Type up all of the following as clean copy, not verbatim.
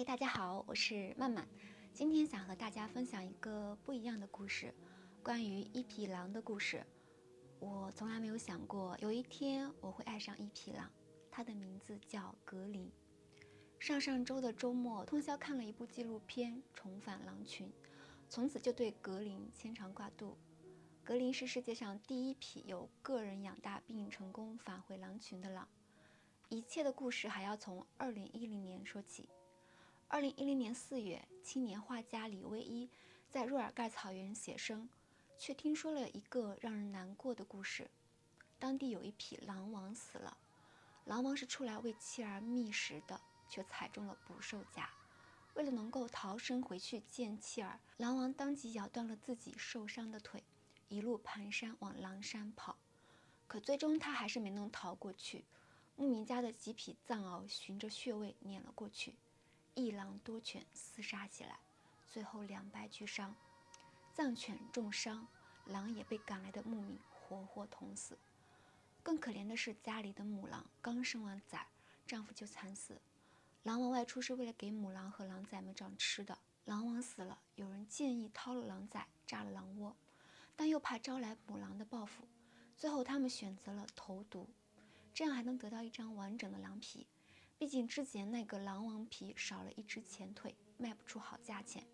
嗨，大家好，我是曼曼。今天想和大家分享一个不一样的故事，关于一匹狼的故事。我从来没有想过有一天我会爱上一匹狼，它的名字叫格林。上上周的周末，通宵看了一部纪录片《重返狼群》，从此就对格林牵肠挂肚。格林是世界上第一匹由个人养大并成功返回狼群的狼。一切的故事还要从2010年说起。2010年4月，青年画家李维一在若尔盖草原写生，却听说了一个让人难过的故事。当地有一匹狼王死了，狼王是出来为妻儿觅食的，却踩中了捕兽夹。为了能够逃生回去见妻儿，狼王当即咬断了自己受伤的腿，一路蹒跚往狼山跑。可最终他还是没能逃过去。牧民家的几匹藏獒循着血味撵了过去，一狼多犬厮杀起来，最后2败俱伤。藏犬重伤，狼也被赶来的牧民活活捅死。更可怜的是，家里的母狼刚生完崽，丈夫就惨死。狼王外出是为了给母狼和狼崽们找吃的，狼王死了，有人建议掏了狼崽，炸了狼窝，但又怕招来母狼的报复，最后他们选择了投毒，这样还能得到一张完整的狼皮。毕竟之前那个狼王皮少了一只前腿，卖不出好价钱。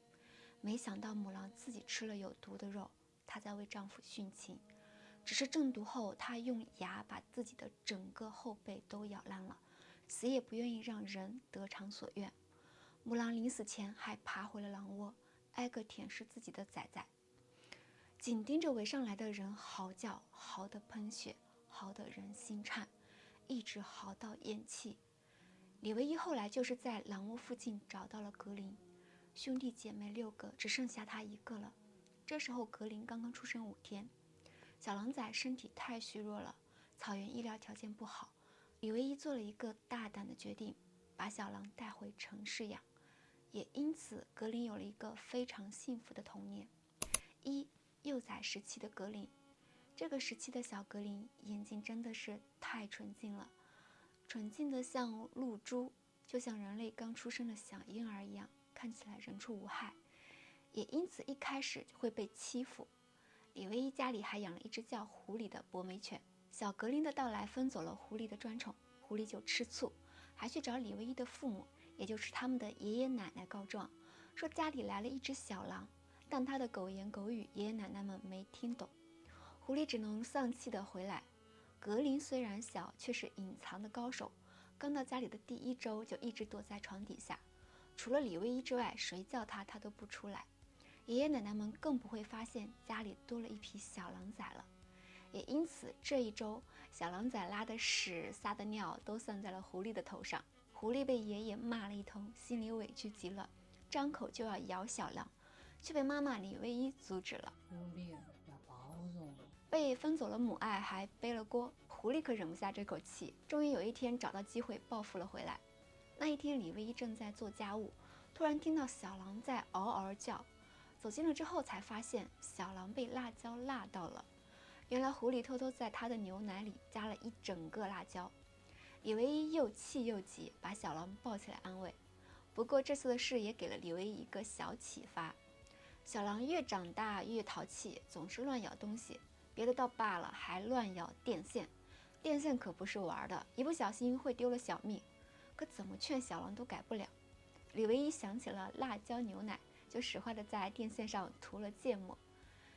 没想到母狼自己吃了有毒的肉，她在为丈夫殉情。只是中毒后，她用牙把自己的整个后背都咬烂了，死也不愿意让人得偿所愿。母狼临死前还爬回了狼窝，挨个舔舐自己的崽崽，紧盯着围上来的人嚎叫，嚎得喷血，嚎得人心颤，一直嚎到咽气。李维一后来就是在狼窝附近找到了格林，兄弟姐妹6个，只剩下他一个了。这时候格林刚刚出生5天，小狼崽身体太虚弱了，草原医疗条件不好。李维一做了一个大胆的决定，把小狼带回城市养。也因此，格林有了一个非常幸福的童年。幼崽时期的格林，这个时期的小格林眼睛真的是太纯净了，纯净的像露珠，就像人类刚出生的小婴儿一样，看起来人畜无害。也因此一开始就会被欺负。李维一家里还养了一只叫狐狸的博美犬，小格林的到来分走了狐狸的专宠，狐狸就吃醋，还去找李维一的父母，也就是他们的爷爷奶奶告状，说家里来了一只小狼，但他的狗言狗语，爷爷奶奶们没听懂，狐狸只能丧气地回来。格林虽然小，却是隐藏的高手，刚到家里的第1周就一直躲在床底下，除了李维一之外，谁叫他都不出来。爷爷奶奶们更不会发现家里多了一匹小狼崽了。也因此这1周，小狼崽拉的屎撒的尿都算在了狐狸的头上。狐狸被爷爷骂了一通，心里委屈极了，张口就要咬小狼，却被妈妈李维一阻止了。狐狸要包容，被分走了母爱，还背了锅，狐狸可忍不下这口气，终于有一天找到机会报复了回来。那一天，李维一正在做家务，突然听到小狼在嗷嗷叫，走近了之后才发现小狼被辣椒辣到了。原来狐狸偷偷在他的牛奶里加了一整个辣椒。李维一又气又急，把小狼抱起来安慰。不过这次的事也给了李维一一个小启发，小狼越长大越淘气，总是乱咬东西，别的倒罢了，还乱咬电线。电线可不是玩的，一不小心会丢了小命。可怎么劝小狼都改不了。李维一想起了辣椒牛奶，就使坏的在电线上涂了芥末。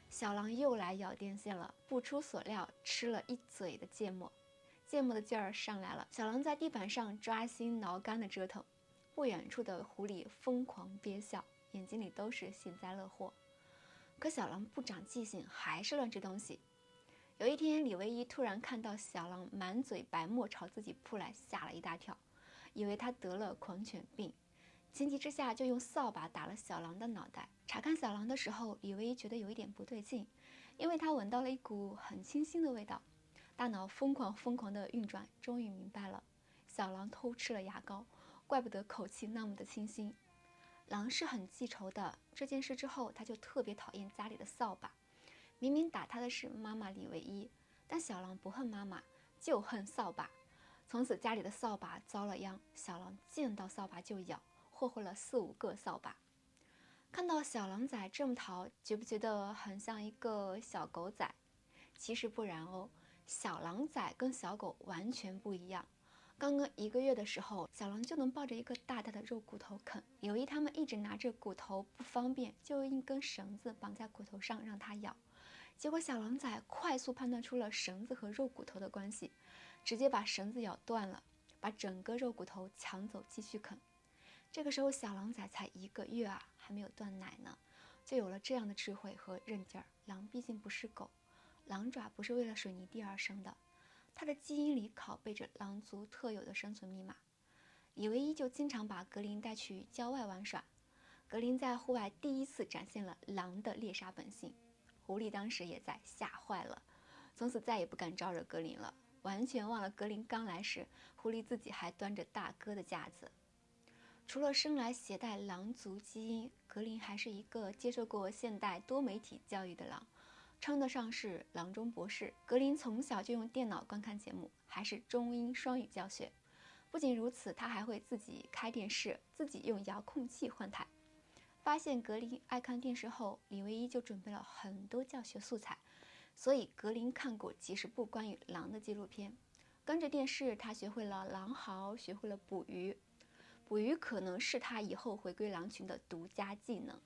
小狼又来咬电线了，不出所料吃了一嘴的芥末，芥末的劲儿上来了，小狼在地板上抓心挠肝的折腾。不远处的狐狸疯狂憋笑，眼睛里都是幸灾乐祸。可小狼不长记性，还是乱吃东西。有一天，李维一突然看到小狼满嘴白沫朝自己扑来，吓了一大跳，以为他得了狂犬病，情急之下就用扫把打了小狼的脑袋。查看小狼的时候，李维一觉得有一点不对劲，因为他闻到了一股很清新的味道，大脑疯狂的运转，终于明白了，小狼偷吃了牙膏，怪不得口气那么的清新。狼是很记仇的，这件事之后，他就特别讨厌家里的扫把。明明打他的是妈妈李维一，但小狼不恨妈妈，就恨扫把。从此家里的扫把遭了殃，小狼见到扫把就咬，霍霍了4、5个扫把。看到小狼崽这么淘，觉不觉得很像一个小狗仔？其实不然哦，小狼崽跟小狗完全不一样。刚刚1个月的时候，小狼就能抱着一个大大的肉骨头啃。刘一他们一直拿着骨头不方便，就用一根绳子绑在骨头上让它咬。结果小狼崽快速判断出了绳子和肉骨头的关系，直接把绳子咬断了，把整个肉骨头抢走继续啃。这个时候小狼崽才1个月啊，还没有断奶呢，就有了这样的智慧和韧劲儿。狼毕竟不是狗，狼爪不是为了水泥地而生的，它的基因里拷贝着狼族特有的生存密码。李维一就经常把格林带去郊外玩耍，格林在户外第一次展现了狼的猎杀本性，狐狸当时也在，吓坏了，从此再也不敢招惹格林了，完全忘了格林刚来时狐狸自己还端着大哥的架子。除了生来携带狼族基因，格林还是一个接受过现代多媒体教育的狼，称得上是狼中博士。格林从小就用电脑观看节目，还是中英双语教学。不仅如此，他还会自己开电视，自己用遥控器换台。发现格林爱看电视后，李维一就准备了很多教学素材，所以格林看过几十部关于狼的纪录片。跟着电视，他学会了狼嚎，学会了捕鱼。捕鱼可能是他以后回归狼群的独家技能，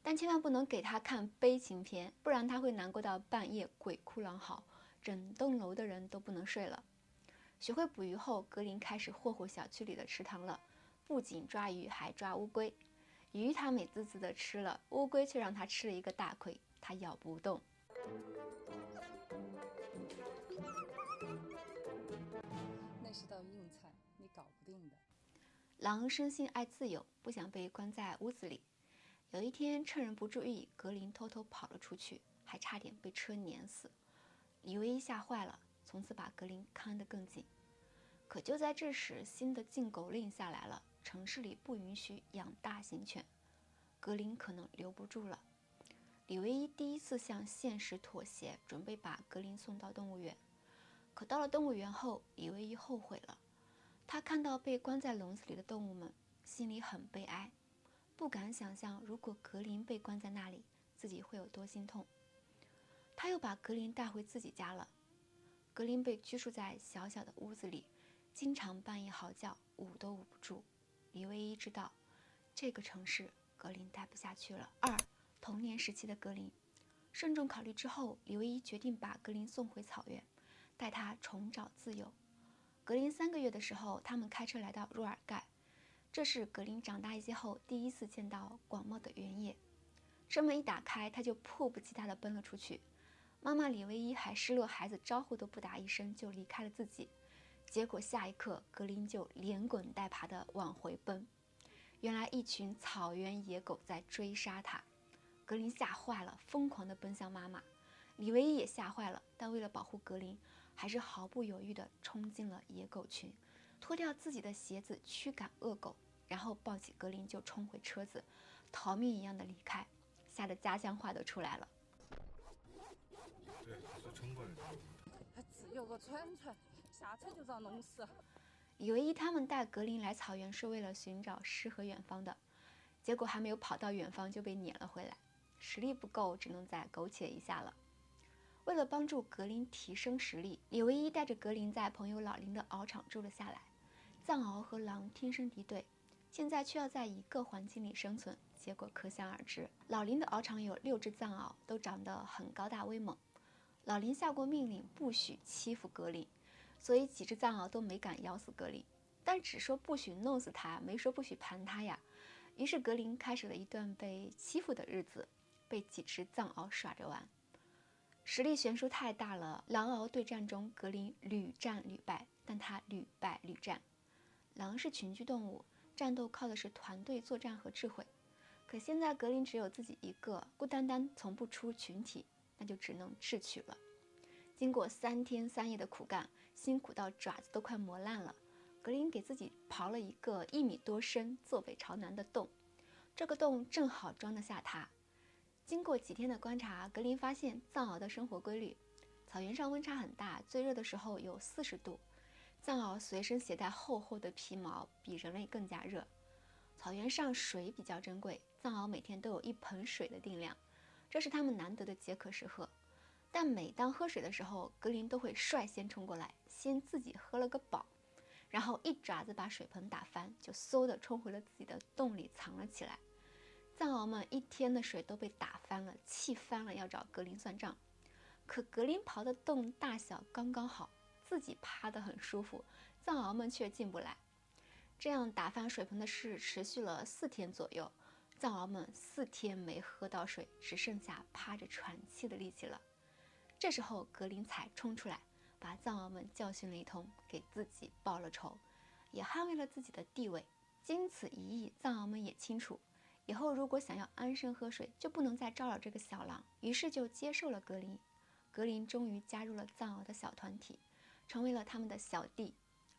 但千万不能给他看悲情片，不然他会难过到半夜鬼哭狼嚎，整栋楼的人都不能睡了。学会捕鱼后，格林开始霍霍小区里的池塘了，不仅抓鱼，还抓乌龟。鱼他美滋滋的吃了，乌龟却让他吃了一个大亏，他咬不动。那是道硬菜，你搞不定的。狼生性爱自由，不想被关在屋子里。有一天趁人不注意，格林偷偷跑了出去，还差点被车碾死。李维一吓坏了，从此把格林看得更紧。可就在这时，新的禁狗令下来了，城市里不允许养大型犬，格林可能留不住了。李维一第一次向现实妥协，准备把格林送到动物园。可到了动物园后，李维一后悔了。他看到被关在笼子里的动物们，心里很悲哀，不敢想象如果格林被关在那里，自己会有多心痛。他又把格林带回自己家了。格林被拘束在小小的屋子里，经常半夜嚎叫，捂都捂不住。李维一知道，这个城市格林待不下去了。童年时期的格林。慎重考虑之后，李维一决定把格林送回草原，带他重找自由。格林3个月的时候，他们开车来到若尔盖，这是格林长大一些后第一次见到广袤的原野。车门一打开，他就迫不及待地奔了出去。妈妈李维一还失落孩子招呼都不打一声就离开了自己，结果下一刻格林就连滚带爬地往回奔。原来一群草原野狗在追杀他，格林吓坏了，疯狂地奔向妈妈。李维一也吓坏了，但为了保护格林，还是毫不犹豫地冲进了野狗群，脱掉自己的鞋子驱赶恶狗，然后抱起格林就冲回车子，逃命一样的离开，吓得家乡话都出来了。对，是冲过来的。还只有个串串，下车就遭弄死。李维一他们带格林来草原是为了寻找诗和远方的，结果还没有跑到远方就被撵了回来，实力不够，只能再苟且一下了。为了帮助格林提升实力，李维一带着格林在朋友老林的獒场住了下来。藏獒和狼天生敌对，现在却要在一个环境里生存，结果可想而知。老林的獒场有6只藏獒，都长得很高大威猛。老林下过命令，不许欺负格林，所以几只藏獒都没敢咬死格林，但只说不许弄死他，没说不许盘他呀。于是格林开始了一段被欺负的日子，被几只藏獒耍着玩。实力悬殊太大了，狼獒对战中，格林屡战屡败，但他屡败屡战。狼是群居动物，战斗靠的是团队作战和智慧。可现在格林只有自己一个，孤单单从不出群体，那就只能智取了。经过3天3夜的苦干，辛苦到爪子都快磨烂了，格林给自己刨了一个1米多深、坐北朝南的洞，这个洞正好装得下他。经过几天的观察，格林发现藏獒的生活规律。草原上温差很大，最热的时候有40度。藏獒随身携带厚厚的皮毛，比人类更加热。草原上水比较珍贵，藏獒每天都有1盆水的定量，这是他们难得的解渴时刻。但每当喝水的时候，格林都会率先冲过来，先自己喝了个饱，然后一爪子把水盆打翻，就嗖地冲回了自己的洞里藏了起来。藏獒们一天的水都被打翻了，气翻了，要找格林算账。可格林刨的洞大小刚刚好，自己趴得很舒服，藏獒们却进不来。这样打翻水盆的事持续了4天左右，藏獒们4天没喝到水，只剩下趴着喘气的力气了。这时候格林才冲出来，把藏獒们教训了一通，给自己报了仇，也捍卫了自己的地位。经此一役，藏獒们也清楚，以后如果想要安生喝水，就不能再招扰这个小狼，于是就接受了格林。格林终于加入了藏獒的小团体，成为了他们的小弟。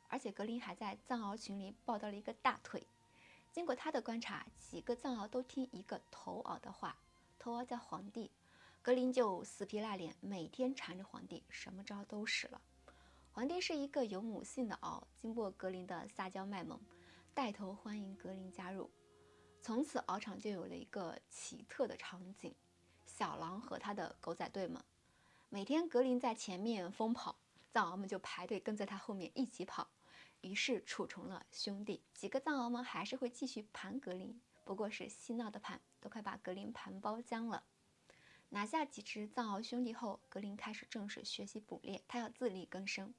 而且格林还在藏獒群里抱到了一个大腿。经过他的观察，几个藏獒都听一个头獒的话，头獒叫皇帝，格林就死皮赖脸，每天缠着皇帝，什么招都使了。皇帝是一个有母性的獒，经过格林的撒娇卖萌，带头欢迎格林加入。从此獒场就有了一个奇特的场景，小狼和他的狗仔队们，每天格林在前面疯跑，藏獒们就排队跟在他后面一起跑，于是处成了兄弟。几个藏獒们还是会继续盘格林，不过是嬉闹的盘，都快把格林盘包浆了。拿下几只藏獒兄弟后，格林开始正式学习捕猎，他要自力更生。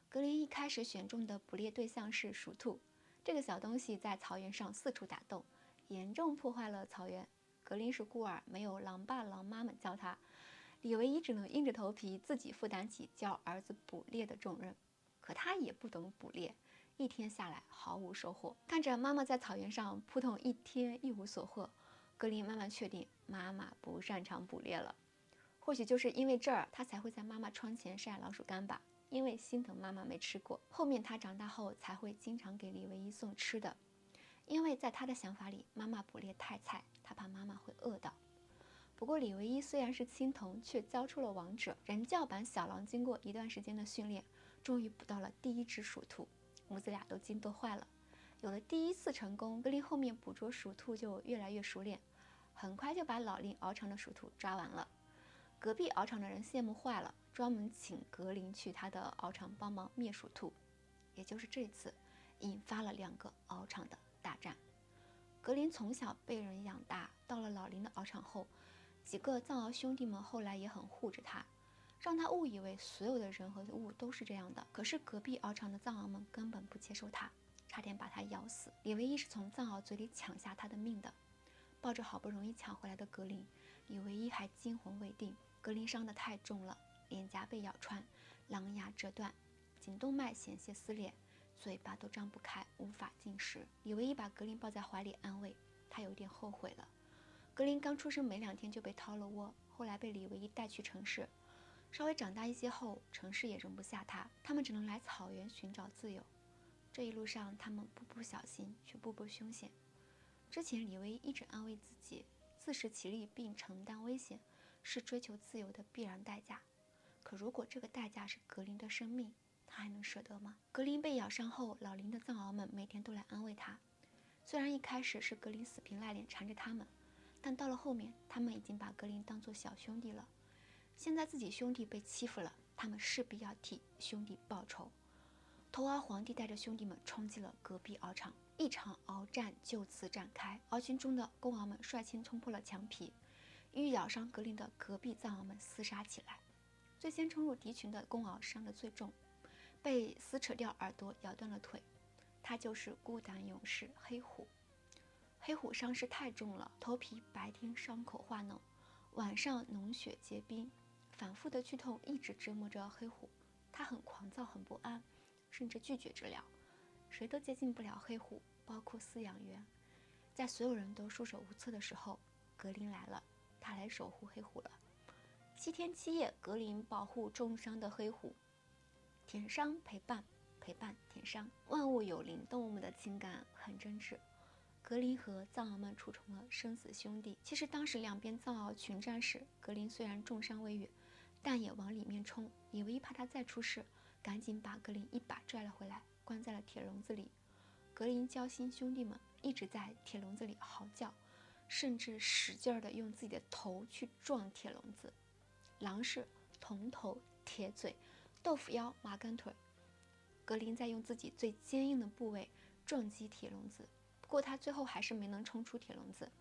格林一开始选中的捕猎对象是鼠兔，这个小东西在草原上四处打洞，严重破坏了草原。格林是孤儿，没有狼爸狼妈们教他，李维一只能硬着头皮自己负担起教儿子捕猎的重任。可他也不懂捕猎，一天下来毫无收获。看着妈妈在草原上扑腾一天一无所获，格林慢慢确定妈妈不擅长捕猎了。或许就是因为这儿，他才会在妈妈窗前晒老鼠干吧，因为心疼妈妈没吃过。后面他长大后才会经常给李维一送吃的，因为在他的想法里，妈妈捕猎太菜，他怕妈妈会饿到。不过李维一虽然是青铜，却教出了王者。人教版小狼经过一段时间的训练，终于捕到了第1只鼠兔，母子俩都惊得坏了。有了第1次成功，格林后面捕捉鼠兔就越来越熟练，很快就把老林獒场的鼠兔抓完了。隔壁獒场的人羡慕坏了，专门请格林去他的獒场帮忙灭鼠兔。也就是这次，引发了2个獒场的大战。格林从小被人养大，到了老林的獒场后，几个藏獒兄弟们后来也很护着他，让他误以为所有的人和物都是这样的。可是隔壁獒场的藏獒们根本不接受他，差点把他咬死。李维一是从藏獒嘴里抢下他的命的。抱着好不容易抢回来的格林，李维一还惊魂未定。格林伤得太重了，脸颊被咬穿，狼牙折断，颈动脉险些撕裂，嘴巴都张不开，无法进食。李维一把格林抱在怀里安慰，他有点后悔了。格林刚出生没2天就被掏了窝，后来被李维一带去城市。稍微长大一些后，城市也容不下他，他们只能来草原寻找自由。这一路上，他们步步小心，却步步凶险。之前李维一一直安慰自己，自食其力并承担危险，是追求自由的必然代价。可如果这个代价是格林的生命，他还能舍得吗？格林被咬伤后，老林的藏獒们每天都来安慰他。虽然一开始是格林死皮赖脸缠着他们，但到了后面，他们已经把格林当作小兄弟了。现在自己兄弟被欺负了，他们势必要替兄弟报仇。头獒皇帝带着兄弟们冲进了隔壁獒场，一场鏖战就此展开。獒群中的公獒们率先冲破了墙皮，与咬伤格林的隔壁藏獒们厮杀起来。最先冲入敌群的公獒伤得最重，被撕扯掉耳朵，咬断了腿。他就是孤胆勇士黑虎。黑虎伤势太重了，头皮白天伤口化脓，晚上脓血结冰，反复的剧痛一直折磨着黑虎。他很狂躁，很不安，甚至拒绝治疗。谁都接近不了黑虎，包括饲养员。在所有人都束手无策的时候，格林来了，他来守护黑虎了。7天7夜，格林保护重伤的黑虎，舔伤陪伴，陪伴舔伤。万物有灵，动物们的情感很真挚。格林和藏獒们处成了生死兄弟。其实当时两边藏獒群战时，格林虽然重伤未愈，但也往里面冲。李维一怕他再出事，赶紧把格林一把拽了回来，关在了铁笼子里。格林交心兄弟们，一直在铁笼子里嚎叫，甚至使劲地用自己的头去撞铁笼子。狼是铜头、铁嘴、豆腐腰、麻杆腿，格林在用自己最坚硬的部位撞击铁笼子，不过他最后还是没能冲出铁笼子，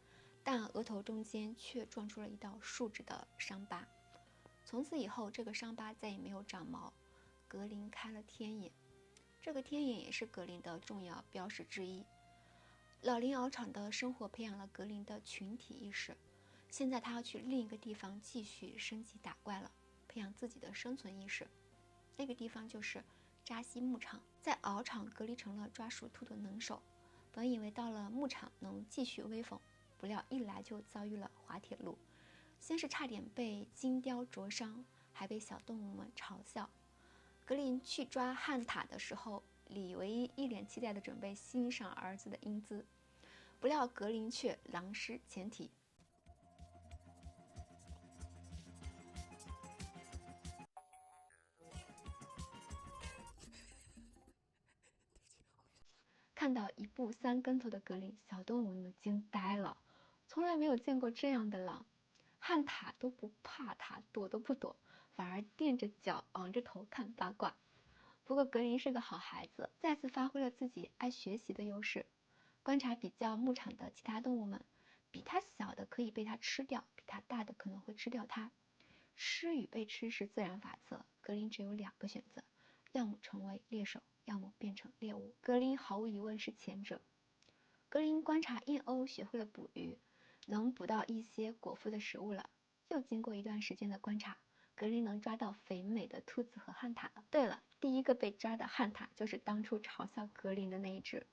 但额头中间却撞出了一道竖直的伤疤。从此以后，这个伤疤再也没有长毛。格林开了天眼，这个天眼也是格林的重要标识之一。老林熬场的生活培养了格林的群体意识，现在他要去另一个地方继续升级打怪了，培养自己的生存意识。那个地方就是扎西牧场。在熬场，格林成了抓鼠兔的能手，本以为到了牧场能继续威风，不料一来就遭遇了滑铁卢，先是差点被金雕灼伤，还被小动物们嘲笑。格林去抓汉塔的时候，李维一一脸期待地准备欣赏儿子的英姿，不料格林却狼失前蹄。看到一步三跟头的格林，小动物们惊呆了，从来没有见过这样的狼。汉塔都不怕他，躲都不躲，反而垫着脚昂着头看八卦。不过格林是个好孩子，再次发挥了自己爱学习的优势，观察比较牧场的其他动物们，比他小的可以被他吃掉，比他大的可能会吃掉他。吃与被吃是自然法则，格林只有2个选择，要么成为猎手，要么变成猎物。格林毫无疑问是前者。格林观察燕鸥，学会了捕鱼，能捕到一些果腹的食物了。又经过一段时间的观察，格林能抓到肥美的兔子和汉塔了。对了，第一个被抓的汉塔就是当初嘲笑格林的那一只。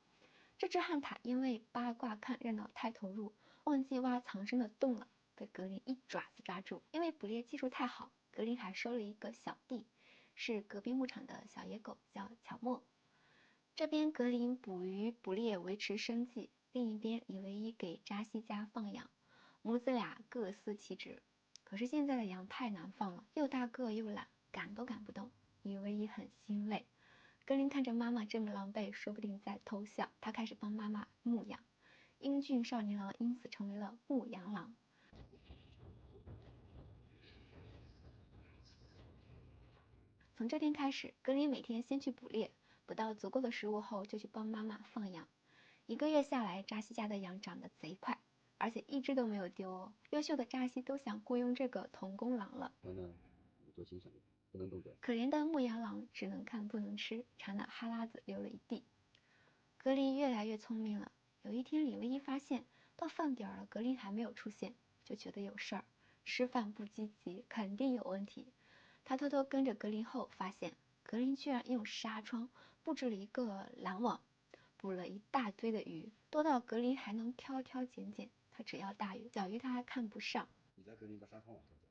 这只汉塔因为八卦看热闹太投入，忘记挖藏身的洞了，被格林一爪子抓住。因为捕猎技术太好，格林还收了一个小弟，是隔壁牧场的小野狗，叫乔莫。这边格林捕鱼捕猎维持生计，另一边李维一给扎西家放羊，母子俩各司其职。可是现在的羊太难放了，又大个又懒，赶都赶不动，李维一很心累。格林看着妈妈这么狼狈，说不定在偷笑。他开始帮妈妈牧羊，英俊少年郎因此成为了牧羊郎。从这天开始，格林每天先去捕猎，捕到足够的食物后就去帮妈妈放羊。1个月下来，扎西家的羊长得贼快，而且一只都没有丢哦。优秀的扎西都想雇佣这个童工郎了。多欣赏，不能动嘴。可怜的牧羊郎只能看不能吃，馋得哈喇子流了一地。格林越来越聪明了。有一天，李维一发现到饭点了，格林还没有出现，就觉得有事儿，吃饭不积极，肯定有问题。他偷偷跟着格林后，发现格林居然用纱窗布置了一个拦网，捕了一大堆的鱼，多到格林还能挑挑拣拣。他只要大鱼，小鱼他还看不上。你再格林把纱窗往上走，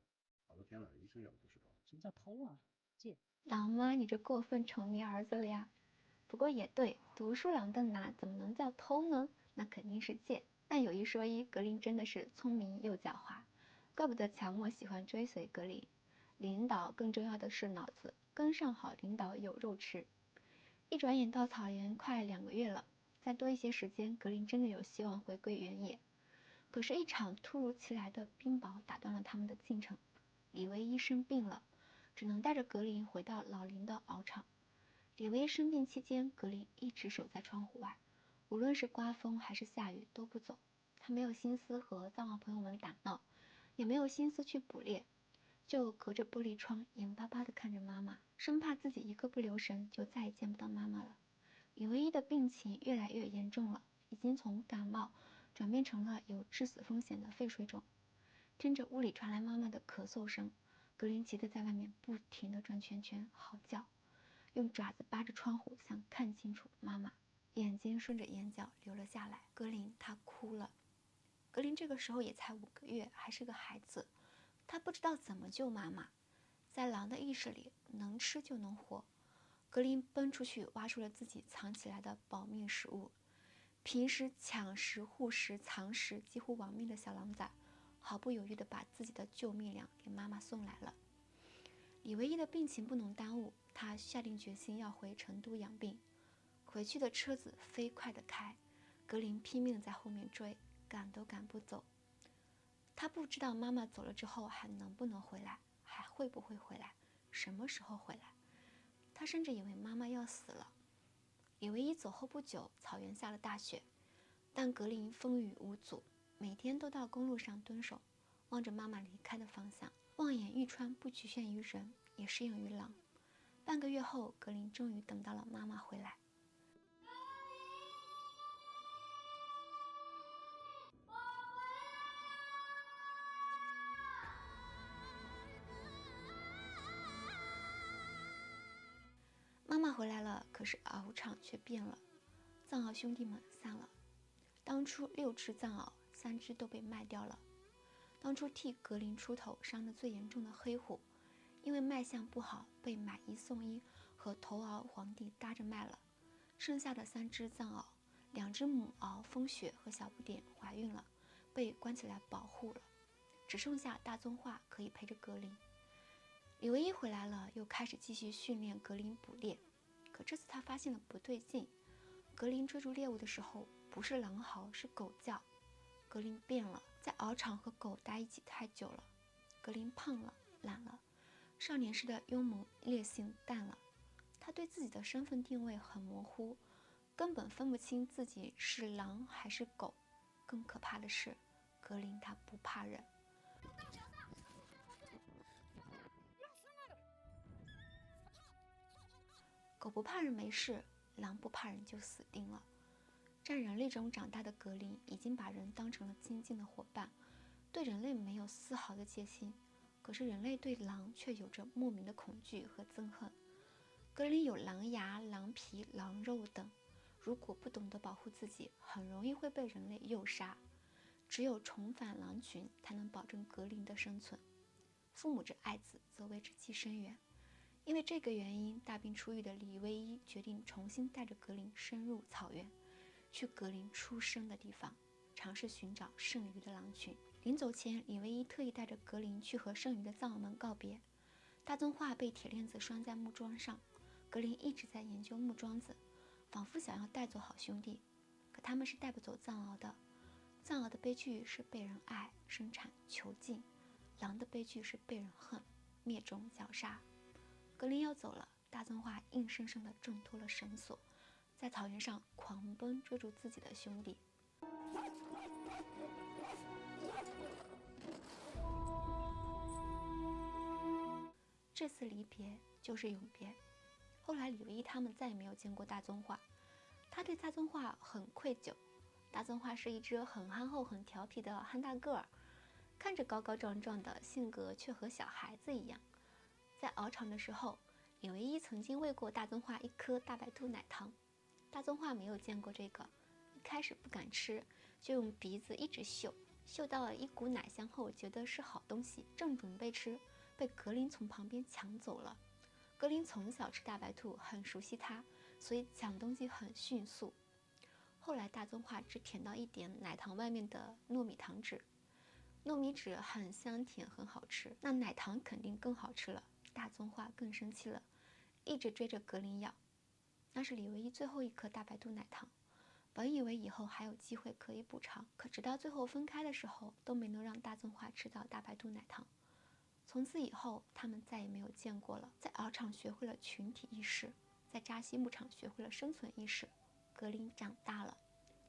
好多天了，一声也不知道。什么叫偷啊？借。狼妈，你这过分宠溺儿子了呀！不过也对，读书郎的拿怎么能叫偷呢？那肯定是借。但有一说一，格林真的是聪明又狡猾，怪不得乔莫喜欢追随格林。领导更重要的是脑子，跟上好领导有肉吃。一转眼到草原快2个月了，再多一些时间，格林真的有希望回归原野。可是，一场突如其来的冰雹打断了他们的进程。李维一生病了，只能带着格林回到老林的熬场。李维生病期间，格林一直守在窗户外，无论是刮风还是下雨都不走。他没有心思和藏獒朋友们打闹，也没有心思去捕猎，就隔着玻璃窗眼巴巴地看着妈妈，生怕自己一个不留神就再也见不到妈妈了。李维一的病情越来越严重了，已经从感冒转变成了有致死风险的肺水肿。听着屋里传来妈妈的咳嗽声，格林急得在外面不停地转圈圈，嚎叫，用爪子扒着窗户想看清楚妈妈，眼睛顺着眼角流了下来。格林他哭了。格林这个时候也才5个月，还是个孩子，他不知道怎么救妈妈。在狼的意识里，能吃就能活。格林奔出去，挖出了自己藏起来的保命食物。平时抢食、护食、藏食几乎亡命的小狼崽，毫不犹豫地把自己的救命粮给妈妈送来了。李维一的病情不能耽误，他下定决心要回成都养病。回去的车子飞快地开，格林拼命在后面追，赶都赶不走。他不知道妈妈走了之后还能不能回来，还会不会回来，什么时候回来。他甚至以为妈妈要死了。李维一走后不久，草原下了大雪，但格林风雨无阻，每天都到公路上蹲守，望着妈妈离开的方向。望眼欲穿不局限于人，也适应于狼。半个月后，格林终于等到了妈妈回来。妈妈回来了，可是獒场却变了，藏獒兄弟们散了。当初6只藏獒，3只都被卖掉了。当初替格林出头伤得最严重的黑虎，因为卖相不好，被买一送一和头獒皇帝搭着卖了。剩下的3只藏獒，2只母獒风雪和小不点怀孕了，被关起来保护了，只剩下大棕化可以陪着格林。李维一回来了，又开始继续训练格林捕猎。可这次他发现了不对劲，格林追逐猎物的时候，不是狼嚎，是狗叫。格林变了，在獒场和狗待一起太久了，格林胖了，懒了，少年时的勇猛烈性淡了。他对自己的身份定位很模糊，根本分不清自己是狼还是狗。更可怕的是，格林他不怕人。狗不怕人没事，狼不怕人就死定了。在人类中长大的格林已经把人当成了亲近的伙伴，对人类没有丝毫的戒心。可是人类对狼却有着莫名的恐惧和憎恨。格林有狼牙、狼皮、狼肉等，如果不懂得保护自己，很容易会被人类诱杀。只有重返狼群，才能保证格林的生存。父母之爱子，则为之计深远。因为这个原因，大病初愈的李维一决定重新带着格林深入草原，去格林出生的地方，尝试寻找剩余的狼群。临走前，李维一特意带着格林去和剩余的藏獒们告别。大棕化被铁链子拴在木桩上，格林一直在研究木桩子，仿佛想要带走好兄弟。可他们是带不走藏獒的。藏獒的悲剧是被人爱、生产、囚禁；狼的悲剧是被人恨、灭种、绞杀。格林要走了，大棕化硬生生地挣脱了绳索，在草原上狂奔追逐自己的兄弟。这次离别就是永别。后来李维一他们再也没有见过大棕化，他对大棕化很愧疚。大棕化是一只很憨厚、很调皮的憨大个儿，看着高高壮壮的，性格却和小孩子一样。在獒场的时候，李维一曾经喂过大棕化1颗大白兔奶糖。大棕化没有见过这个，一开始不敢吃，就用鼻子一直嗅，嗅到了一股奶香后，觉得是好东西，正准备吃，被格林从旁边抢走了。格林从小吃大白兔，很熟悉它，所以抢东西很迅速。后来大棕化只舔到一点奶糖外面的糯米糖纸，糯米纸很香甜，很好吃，那奶糖肯定更好吃了。大棕化更生气了，一直追着格林咬。那是李维一最后1颗大白兔奶糖，本以为以后还有机会可以补偿，可直到最后分开的时候，都没能让大棕化吃到大白兔奶糖。从此以后，他们再也没有见过了。在獒场学会了群体意识，在扎西牧场学会了生存意识。格林长大了，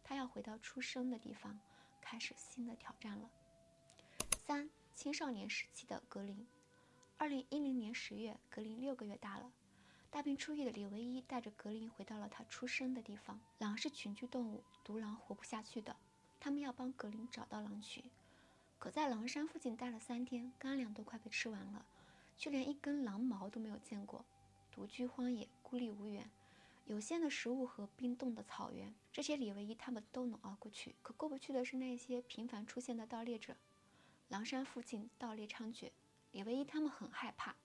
他要回到出生的地方，开始新的挑战了。3. 青少年时期的格林。2010年10月，格林6个月大了。大病初愈的李维一带着格林回到了他出生的地方。狼是群居动物，独狼活不下去的。他们要帮格林找到狼群，可在狼山附近待了3天，干粮都快被吃完了，就连一根狼毛都没有见过。独居荒野，孤立无援，有限的食物和冰冻的草原，这些李维一他们都能熬过去。可过不去的是那些频繁出现的盗猎者。狼山附近盗猎猖獗，李维一他们很害怕，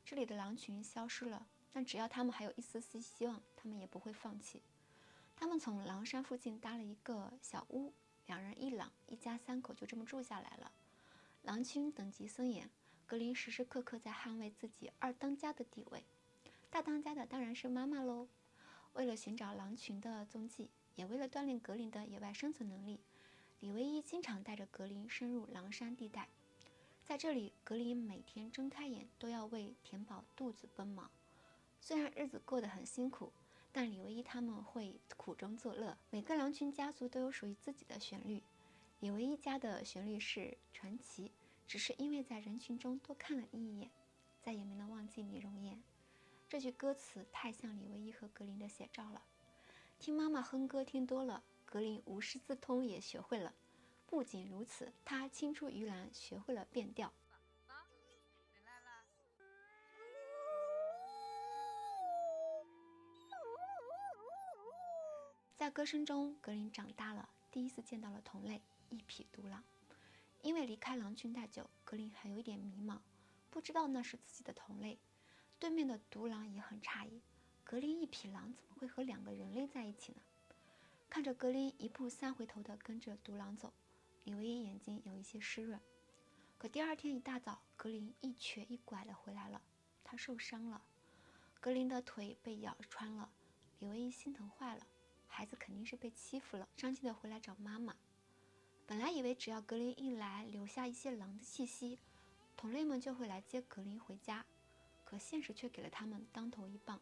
这里的狼群消失了，但只要他们还有一丝丝希望，他们也不会放弃。他们从狼山附近搭了一个小屋，2人1狼，一家3口就这么住下来了。狼群等级森严，格林时时刻刻在捍卫自己2当家的地位。大当家的当然是妈妈喽。为了寻找狼群的踪迹，也为了锻炼格林的野外生存能力，李维一经常带着格林深入狼山地带。在这里，格林每天睁开眼都要为填饱肚子奔忙。虽然日子过得很辛苦，但李维一他们会苦中作乐。每个狼群家族都有属于自己的旋律，李维一家的旋律是传奇，只是因为在人群中多看了你一眼，再也没能忘记你容颜。这句歌词太像李维一和格林的写照了。听妈妈哼歌听多了，格林无师自通也学会了。不仅如此，他青出于蓝，学会了变调。在歌声中，格林长大了，第一次见到了同类一匹独狼。因为离开狼群太久，格林还有一点迷茫，不知道那是自己的同类。对面的独狼也很诧异，格林一匹狼怎么会和2个人类在一起呢？看着格林1步3回头地跟着独狼走，李维一眼睛有一些湿润。可第2天一大早，格林一瘸一拐地回来了，他受伤了，格林的腿被咬穿了。李维一心疼坏了，孩子肯定是被欺负了，伤心地回来找妈妈。本来以为只要格林一来，留下一些狼的气息，同类们就会来接格林回家。可现实却给了他们当头一棒，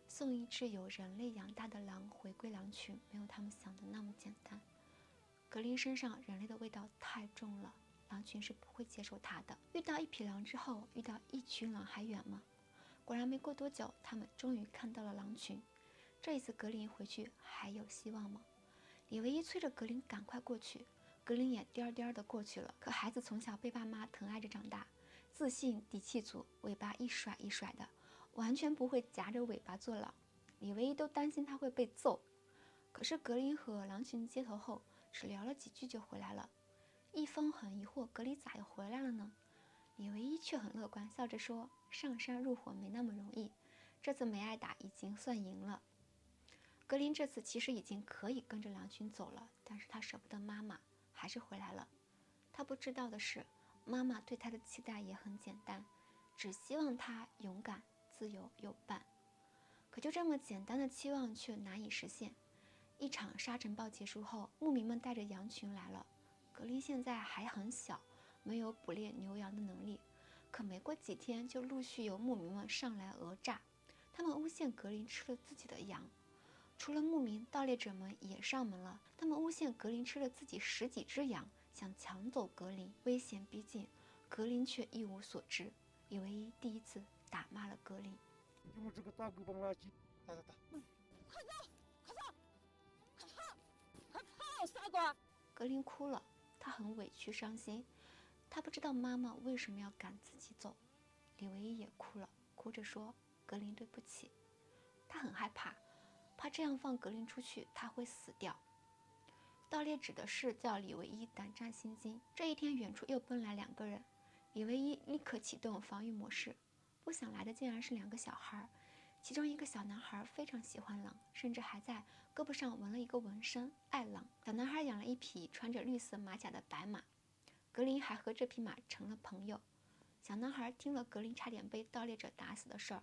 送一只有人类养大的狼回归狼群，没有他们想的那么简单。格林身上人类的味道太重了，狼群是不会接受他的。遇到1匹狼之后，遇到一群狼还远吗？果然没过多久，他们终于看到了狼群。这一次格林回去还有希望吗？李维一催着格林赶快过去，格林也颠颠地过去了。可孩子从小被爸妈疼爱着长大，自信底气足，尾巴一甩一甩的，完全不会夹着尾巴做狼。李维一都担心他会被揍。可是格林和狼群接头后，只聊了几句就回来了。一峰很疑惑，格林咋又回来了呢？李维一却很乐观，笑着说：“上山入伙没那么容易，这次没挨打已经算赢了。”格林这次其实已经可以跟着狼群走了，但是他舍不得妈妈，还是回来了。他不知道的是，妈妈对他的期待也很简单，只希望他勇敢、自由有伴。可就这么简单的期望却难以实现。一场沙尘暴结束后，牧民们带着羊群来了。格林现在还很小，没有捕猎牛羊的能力，可没过几天就陆续有牧民们上来讹诈，他们诬陷格林吃了自己的羊。除了牧民，盗猎者们也上门了，他们诬陷格林吃了自己10几只羊，想抢走格林。危险逼近，格林却一无所知。李维一第一次打骂了格林。你们这个大狗帮垃圾！打！快走！快走！快跑！傻瓜！格林哭了，他很委屈伤心，他不知道妈妈为什么要赶自己走。李维一也哭了，哭着说：“格林，对不起。”他很害怕，怕这样放格林出去，他会死掉。盗猎指的是叫李维一胆战心惊。这一天，远处又奔来2个人，李维一立刻启动防御模式。不想来的竟然是2个小孩，其中一个小男孩非常喜欢狼，甚至还在胳膊上纹了一个纹身，爱狼。小男孩养了一匹穿着绿色马甲的白马，格林还和这匹马成了朋友。小男孩听了格林差点被盗猎者打死的事儿，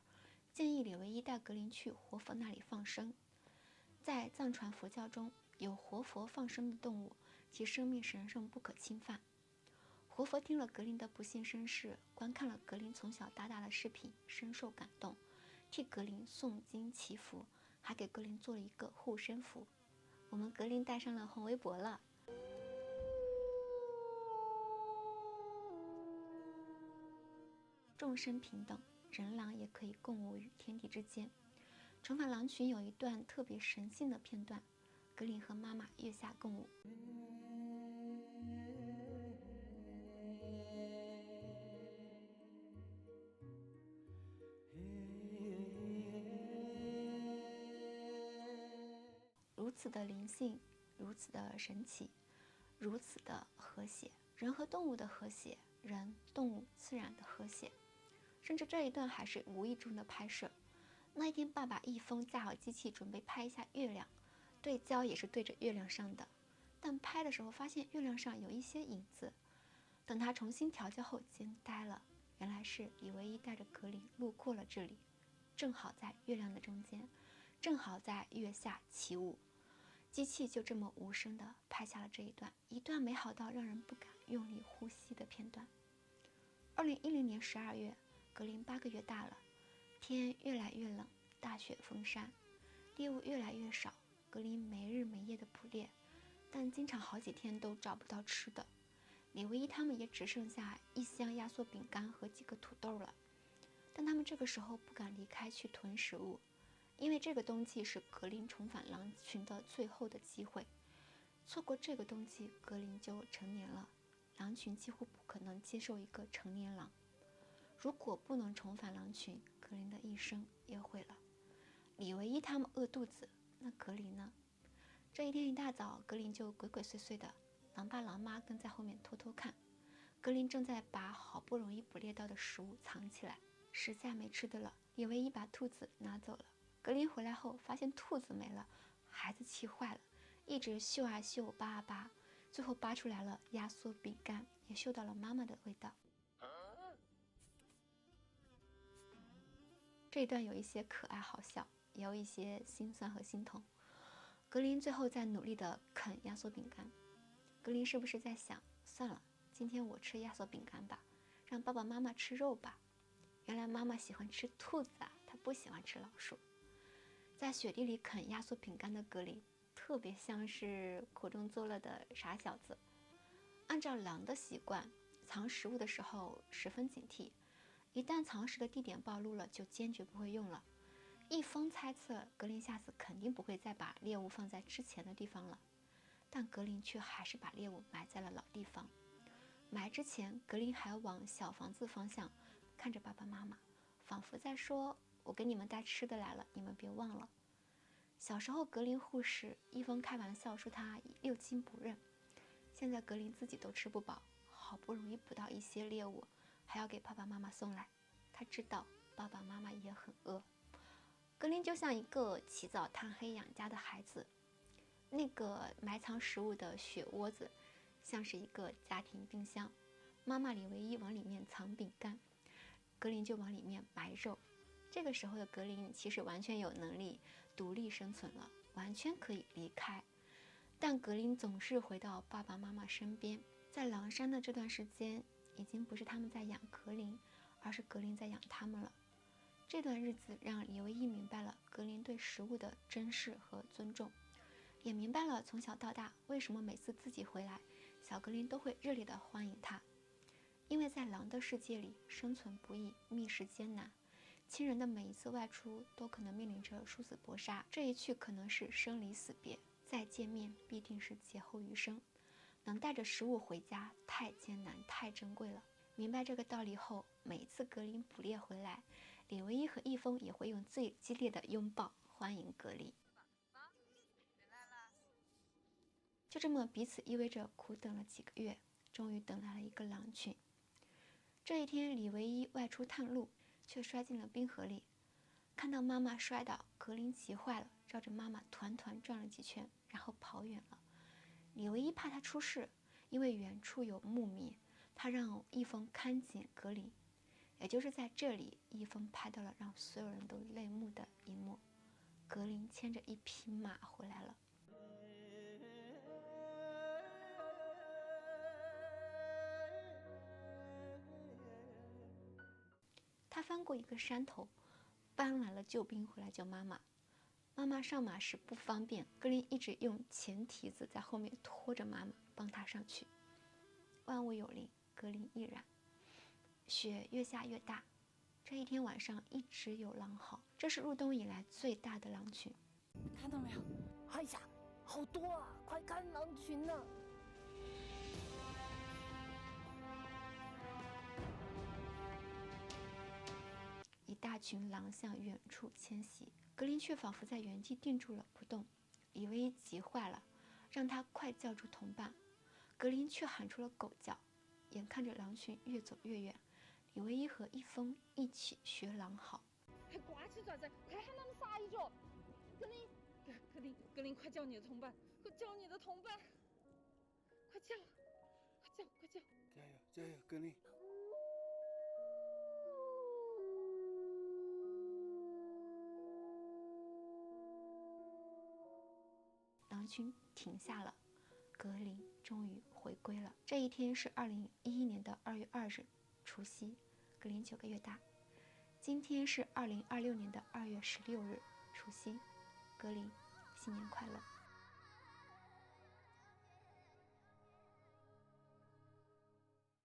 建议李维一带格林去活佛那里放生。在藏传佛教中，有活佛放生的动物，其生命神圣不可侵犯。活佛听了格林的不幸身世，观看了格林从小到大的视频，深受感动，替格林诵经祈福，还给格林做了一个护身符。我们格林戴上了红围脖了。众生平等，人狼也可以共舞于天地之间。惩罚狼群有一段特别神性的片段，格林和妈妈月下共舞。如此的灵性，如此的神奇，如此的和谐，人和动物的和谐，人、动物、自然的和谐。甚至这一段还是无意中的拍摄。那一天，爸爸一峰架好机器准备拍一下月亮，对焦也是对着月亮上的，但拍的时候发现月亮上有一些影子。等他重新调教后，惊呆了，原来是李维一带着格林路过了这里，正好在月亮的中间，正好在月下起舞。机器就这么无声地拍下了这一段美好到让人不敢用力呼吸的片段。2010年12月，格林8个月大了，天越来越冷，大雪封山，猎物越来越少。格林没日没夜的捕猎，但经常好几天都找不到吃的。李维一他们也只剩下1箱压缩饼干和几个土豆了，但他们这个时候不敢离开去囤食物，因为这个冬季是格林重返狼群的最后的机会。错过这个冬季，格林就成年了，狼群几乎不可能接受一个成年狼。如果不能重返狼群，格林的一生也毁了。李维一他们饿肚子，那格林呢？这一天一大早，格林就鬼鬼祟祟的，狼爸狼妈跟在后面偷偷看。格林正在把好不容易捕猎到的食物藏起来，实在没吃的了，李维一把兔子拿走了。格林回来后发现兔子没了，孩子气坏了，一直嗅啊嗅，扒啊扒，最后扒出来了压缩饼干，也嗅到了妈妈的味道。这一段有一些可爱好笑，也有一些心酸和心痛。格林最后在努力地啃压缩饼干。格林是不是在想，算了，今天我吃压缩饼干吧，让爸爸妈妈吃肉吧。原来妈妈喜欢吃兔子啊，她不喜欢吃老鼠。在雪地里啃压缩饼干的格林，特别像是苦中作乐的傻小子。按照狼的习惯，藏食物的时候十分警惕，一旦藏食的地点暴露了，就坚决不会用了。一峰猜测格林下次肯定不会再把猎物放在之前的地方了，但格林却还是把猎物埋在了老地方。埋之前，格林还往小房子方向看着爸爸妈妈，仿佛在说，我给你们带吃的来了，你们别忘了。小时候格林护士一峰开玩笑说他6亲不认，现在格林自己都吃不饱，好不容易捕到一些猎物，还要给爸爸妈妈送来。他知道爸爸妈妈也很饿。格林就像一个起早贪黑养家的孩子，那个埋藏食物的雪窝子像是一个家庭冰箱，妈妈李维一往里面藏饼干，格林就往里面埋肉。这个时候的格林其实完全有能力独立生存了，完全可以离开，但格林总是回到爸爸妈妈身边。在狼山的这段时间，已经不是他们在养格林，而是格林在养他们了。这段日子让李维一明白了格林对食物的珍视和尊重，也明白了从小到大为什么每次自己回来，小格林都会热烈地欢迎他。因为在狼的世界里，生存不易，觅食艰难，亲人的每一次外出都可能面临着殊死搏杀，这一去可能是生离死别，再见面必定是劫后余生。能带着食物回家太艰难太珍贵了。明白这个道理后，每次格林捕猎回来，李维一和一峰也会用最激烈的拥抱欢迎格林。就这么彼此依偎着苦等了几个月，终于等来了一个狼群。这一天，李维一外出探路，却摔进了冰河里。看到妈妈摔倒，格林急坏了，绕着妈妈团团转了几圈，然后跑远了。李维一怕他出事，因为远处有牧民，他让一峰看紧格林。也就是在这里，一峰拍到了让所有人都泪目的一幕：格林牵着一匹马回来了。他翻过一个山头，搬来了救兵回来救妈妈。妈妈上马时不方便，格林一直用前蹄子在后面拖着妈妈，帮她上去。万物有灵，格林亦然。雪越下越大，这一天晚上一直有狼嚎，这是入冬以来最大的狼群。看到没有？哎呀，好多啊！快看狼群呢！一大群狼向远处迁徙，格林却仿佛在原地定住了不动。李维一急坏了，让他快叫住同伴，格林却喊出了狗叫。眼看着狼群越走越远，李维一和一峰一起学狼嚎。还挂起爪子，快喊他们撒一脚！格林，快叫你的同伴，快叫你的同伴，快叫，快叫，快叫！加油，加油，格林！狼军停下了，格林终于回归了。这一天是2011年的2月2日，除夕，格林9个月大。今天是2026年的2月16日，除夕，格林新年快乐。